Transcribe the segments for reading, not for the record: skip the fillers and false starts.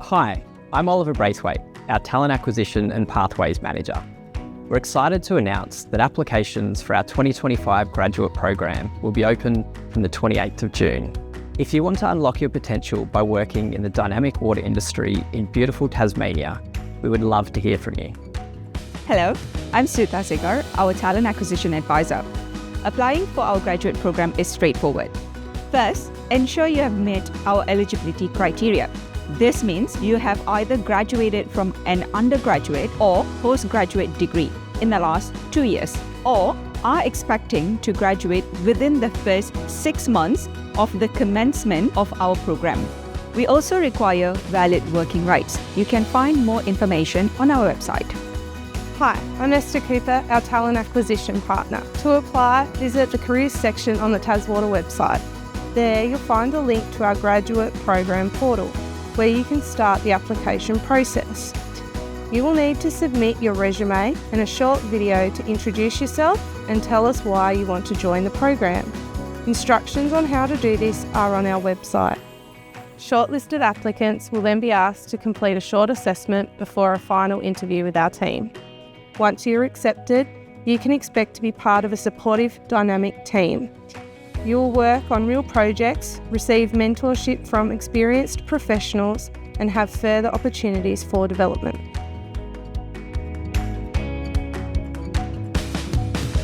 Hi, I'm Oliver Braithwaite, our Talent Acquisition and Pathways Manager. We're excited to announce that applications for our 2025 graduate program will be open from the 28th of June. If you want to unlock your potential by working in the dynamic water industry in beautiful Tasmania, we would love to hear from you. Hello, I'm Srita Segar, our Talent Acquisition Advisor. Applying for our graduate program is straightforward. First, ensure you have met our eligibility criteria. This means you have either graduated from an undergraduate or postgraduate degree in the last 2 years, or are expecting to graduate within the first 6 months of the commencement of our program. We also require valid working rights. You can find more information on our website. Hi, I'm Esther Cooper, our Talent Acquisition Partner. To apply, visit the Careers section on the TasWater website. There you'll find a link to our graduate program portal, where you can start the application process. You will need to submit your resume and a short video to introduce yourself and tell us why you want to join the program. Instructions on how to do this are on our website. Shortlisted applicants will then be asked to complete a short assessment before a final interview with our team. Once you're accepted, you can expect to be part of a supportive, dynamic team. You will work on real projects, receive mentorship from experienced professionals, and have further opportunities for development.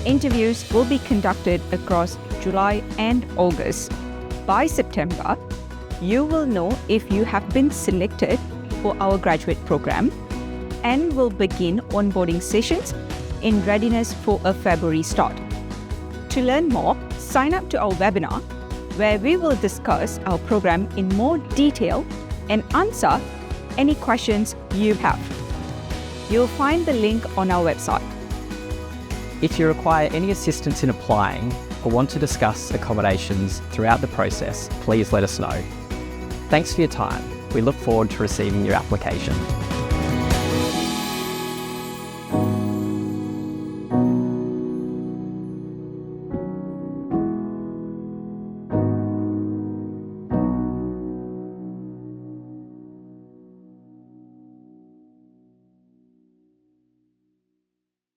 Interviews will be conducted across July and August. By September, you will know if you have been selected for our graduate program and will begin onboarding sessions in readiness for a February start. To learn more, sign up to our webinar where we will discuss our program in more detail and answer any questions you have. You'll find the link on our website. If you require any assistance in applying or want to discuss accommodations throughout the process, please let us know. Thanks for your time. We look forward to receiving your application.